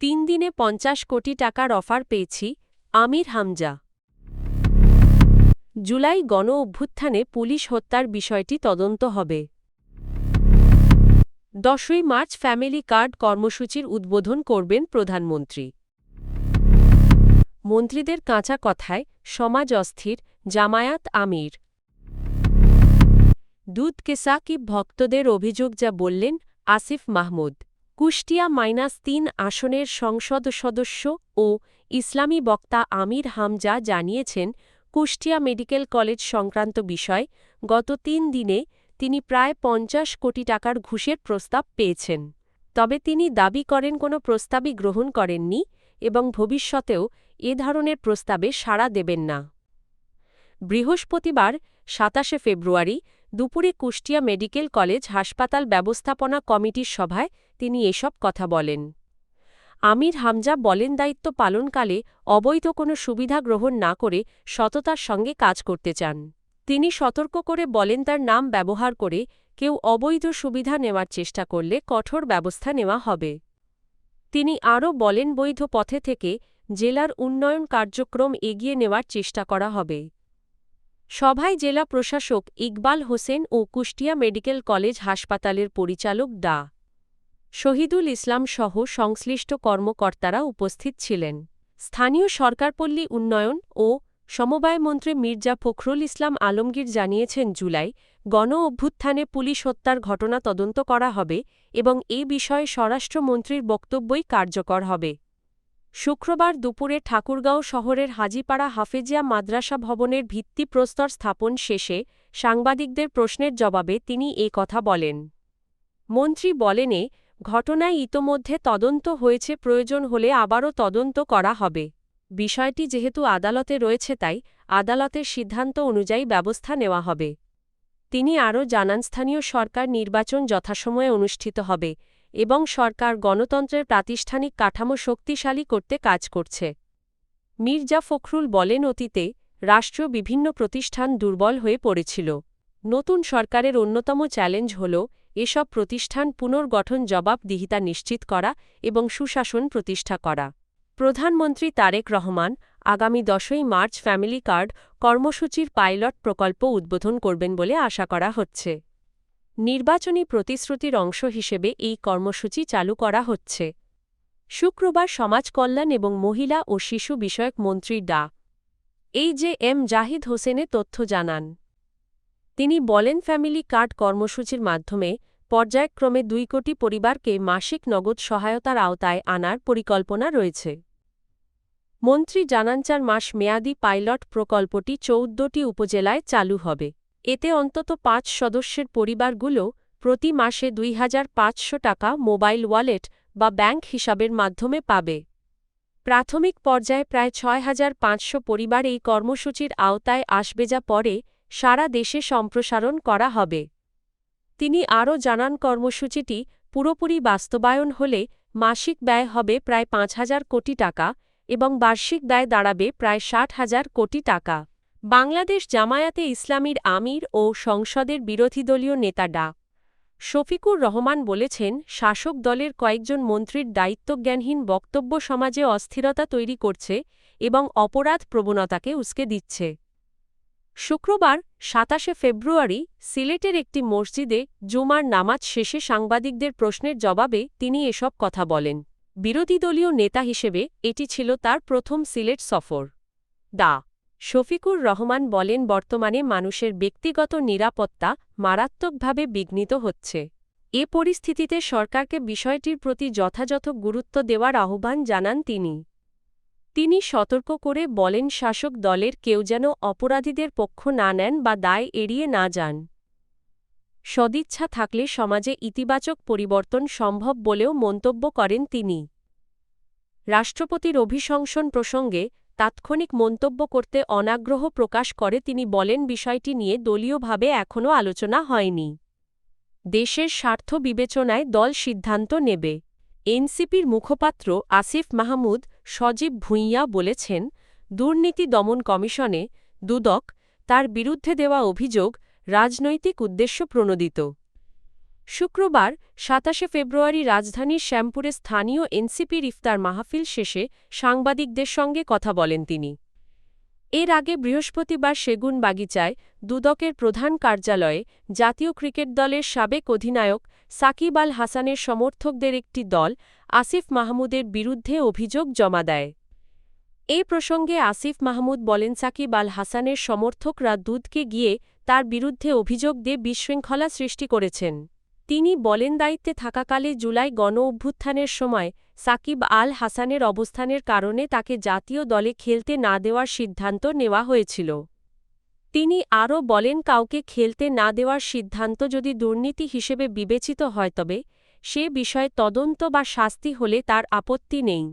3 দিনে 50 কোটি টাকার অফার পেয়েছি, আমির হামজা। জুলাই গণ অভ্যুত্থানে পুলিশ হত্যার বিষয়টি তদন্ত হবে। 10ই মার্চ ফ্যামিলি কার্ড কর্মসূচির উদ্বোধন করবেন প্রধানমন্ত্রী। মন্ত্রীদের কাঁচা কথায় সমাজ অস্থির, জামায়াত আমির। দুধ কে সাকিব ভক্তদের অভিযোগ যা বললেন আসিফ মাহমুদ। কুষ্টিয়া -3 আসনের সংসদ সদস্য ও ইসলামী বক্তা আমির হামজা জানিয়েছেন, কুষ্টিয়া মেডিকেল কলেজ সংক্রান্ত বিষয় গত 3 দিনে তিনি প্রায় 50 কোটি টাকার ঘুষের প্রস্তাব পেয়েছেন। তবে তিনি দাবি করেন কোনো প্রস্তাবই গ্রহণ করেননি এবং ভবিষ্যতেও এ ধরনের প্রস্তাবে সাড়া দেবেন না। বৃহস্পতিবার 27 ফেব্রুয়ারি দুপুরে কুষ্টিয়া মেডিকেল কলেজ হাসপাতাল ব্যবস্থাপনা কমিটির সভায় তিনি এসব কথা বলেন। আমির হামজা বলেন, দায়িত্ব পালনকালে অবৈধ কোনো সুবিধা গ্রহণ না করে সততার সঙ্গে কাজ করতে চান। তিনি সতর্ক করে বলেন, তার নাম ব্যবহার করে কেউ অবৈধ সুবিধা নেওয়ার চেষ্টা করলে কঠোর ব্যবস্থা নেওয়া হবে। তিনি আরও বলেন, বৈধ পথে থেকে জেলার উন্নয়ন কার্যক্রম এগিয়ে নেওয়ার চেষ্টা করা হবে। সভায় জেলা প্রশাসক ইকবাল হোসেন ও কুষ্টিয়া মেডিকেল কলেজ হাসপাতালের পরিচালক ডা. শহীদুল ইসলাম সহ সংশ্লিষ্ট কর্মকর্তারা উপস্থিত ছিলেন। স্থানীয় সরকারপল্লী উন্নয়ন ও সমবায় মন্ত্রী মির্জা ফখরুল ইসলাম আলমগীর জানিয়েছেন, জুলাই গণ অভ্যুত্থানে পুলিশ হত্যার ঘটনা তদন্ত করা হবে এবং এ বিষয়ে স্বরাষ্ট্রমন্ত্রীর বক্তব্যই কার্যকর হবে। শুক্রবার দুপুরে ঠাকুরগাঁও শহরের হাজীপাড়া হাফেজিয়া মাদ্রাসা ভবনের ভিত্তিপ্রস্তর স্থাপন শেষে সাংবাদিকদের প্রশ্নের জবাবে তিনি এ কথা বলেন। মন্ত্রী বলেন, এ ঘটনায় ইতোমধ্যে তদন্ত হয়েছে, প্রয়োজন হলে আবারও তদন্ত করা হবে। বিষয়টি যেহেতু আদালতে রয়েছে তাই আদালতের সিদ্ধান্ত অনুযায়ী ব্যবস্থা নেওয়া হবে। তিনি আরও জানান, স্থানীয় সরকার নির্বাচন যথাসময়ে অনুষ্ঠিত হবে এবং সরকার গণতন্ত্রের প্রাতিষ্ঠানিক কাঠামো শক্তিশালী করতে কাজ করছে। মির্জা ফখরুল বলেন, অতীতে রাষ্ট্রীয় বিভিন্ন প্রতিষ্ঠান দুর্বল হয়ে পড়েছিল। নতুন সরকারের অন্যতম চ্যালেঞ্জ হল এসব প্রতিষ্ঠান পুনর্গঠন, জবাবদিহিতা নিশ্চিত করা এবং সুশাসন প্রতিষ্ঠা করা। প্রধানমন্ত্রী তারেক রহমান আগামী 10ই মার্চ ফ্যামিলি কার্ড কর্মসূচির পাইলট প্রকল্প উদ্বোধন করবেন বলে আশা করা হচ্ছে। নির্বাচনী প্রতিশ্রুতির অংশ হিসেবে এই কর্মসূচি চালু করা হচ্ছে। শুক্রবার সমাজ কল্যাণ এবং মহিলা ও শিশু বিষয়ক মন্ত্রী ডা. এইচ.এম. জাহিদ হোসেন তথ্য জানান। তিনি বলেন, ফ্যামিলি কার্ড কর্মসূচির মাধ্যমে পর্যায়ক্রমে 2 কোটি পরিবারকে মাসিক নগদ সহায়তার আওতায় আনার পরিকল্পনা রয়েছে। মন্ত্রী জানান, 4 মাস মেয়াদী পাইলট প্রকল্পটি 14টি উপজেলায় চালু হবে। এতে অন্তত 5 সদস্যের পরিবারগুলো প্রতি মাসে 2,500 টাকা মোবাইল ওয়ালেট বা ব্যাংক হিসাবের মাধ্যমে পাবে। প্রাথমিক পর্যায়ে প্রায় 6,500 পরিবার এই কর্মসূচির আওতায় আসবে, যা পরে সারা দেশে সম্প্রসারণ করা হবে। তিনি আরও জানান, কর্মসূচিটি পুরোপুরি বাস্তবায়ন হলে মাসিক ব্যয় হবে প্রায় 5,000 কোটি টাকা এবং বার্ষিক ব্যয় দাঁড়াবে প্রায় 60,000 কোটি টাকা। বাংলাদেশ জামায়াতে ইসলামীর আমির ও সংসদের বিরোধীদলীয় নেতা ডা. শফিকুর রহমান বলেছেন, শাসক দলের কয়েকজন মন্ত্রীর দায়িত্বজ্ঞানহীন বক্তব্য সমাজে অস্থিরতা তৈরি করছে এবং অপরাধ প্রবণতাকে উস্কে দিচ্ছে। শুক্রবার 27 ফেব্রুয়ারি সিলেটের একটি মসজিদে জুমার নামাজ শেষে সাংবাদিকদের প্রশ্নের জবাবে তিনি এসব কথা বলেন। বিরোধীদলীয় নেতা হিসেবে এটি ছিল তার প্রথম সিলেট সফর। ডা. শফিকুর রহমান বলেন, বর্তমানে মানুষের ব্যক্তিগত নিরাপত্তা মারাত্মকভাবে বিঘ্নিত হচ্ছে। এ পরিস্থিতিতে সরকারকে বিষয়টির প্রতি যথাযথ গুরুত্ব দেওয়ার আহ্বান জানান তিনি। তিনি সতর্ক করে বলেন, শাসক দলের কেউ যেন অপরাধীদের পক্ষ না নেন বা দায় এড়িয়ে না যান। সদিচ্ছা থাকলে সমাজে ইতিবাচক পরিবর্তন সম্ভব বলেও মন্তব্য করেন তিনি। রাষ্ট্রপতির অভিশংসন প্রসঙ্গে তাৎক্ষণিক মন্তব্য করতে অনাগ্রহ প্রকাশ করে তিনি বলেন, বিষয়টি নিয়ে দলীয়ভাবে এখনও আলোচনা হয়নি। দেশের স্বার্থ বিবেচনায় দল সিদ্ধান্ত নেবে। এনসিপির মুখপাত্র আসিফ মাহমুদ সজীব ভুঁইয়া বলেছেন, দুর্নীতি দমন কমিশনে দুদক তার বিরুদ্ধে দেওয়া অভিযোগ রাজনৈতিক উদ্দেশ্য প্রণোদিত। শুক্রবার ২৭ ফেব্রুয়ারি রাজধানীর শ্যামপুরে স্থানীয় এনসিপির ইফতার মাহফিল শেষে সাংবাদিকদের সঙ্গে কথা বলেন তিনি। এর আগে বৃহস্পতিবার সেগুনবাগিচায় দুদকের প্রধান কার্যালয়ে জাতীয় ক্রিকেট দলের সাবেক অধিনায়ক সাকিব আল হাসানের সমর্থকদের একটি দল আসিফ মাহমুদের বিরুদ্ধে অভিযোগ জমা দেয়। এ প্রসঙ্গে আসিফ মাহমুদ বলেন, সাকিব আল হাসানের সমর্থকরা দুদকে গিয়ে তার বিরুদ্ধে অভিযোগ দিয়ে বিশৃঙ্খলা সৃষ্টি করেছেন। তিনি বলেন, দায়িত্বে থাকাকালে জুলাই গণঅভ্যুত্থানের সময় সাকিব আল হাসানের অবস্থানের কারণে তাকে জাতীয় দলে খেলতে না দেওয়ার সিদ্ধান্ত নেওয়া হয়েছিল। তিনি আরও বলেন, কাউকে খেলতে না দেওয়ার সিদ্ধান্ত যদি দুর্নীতি হিসেবে বিবেচিত হয় তবে সে বিষয়ে তদন্ত বা শাস্তি হলে তার আপত্তি নেই।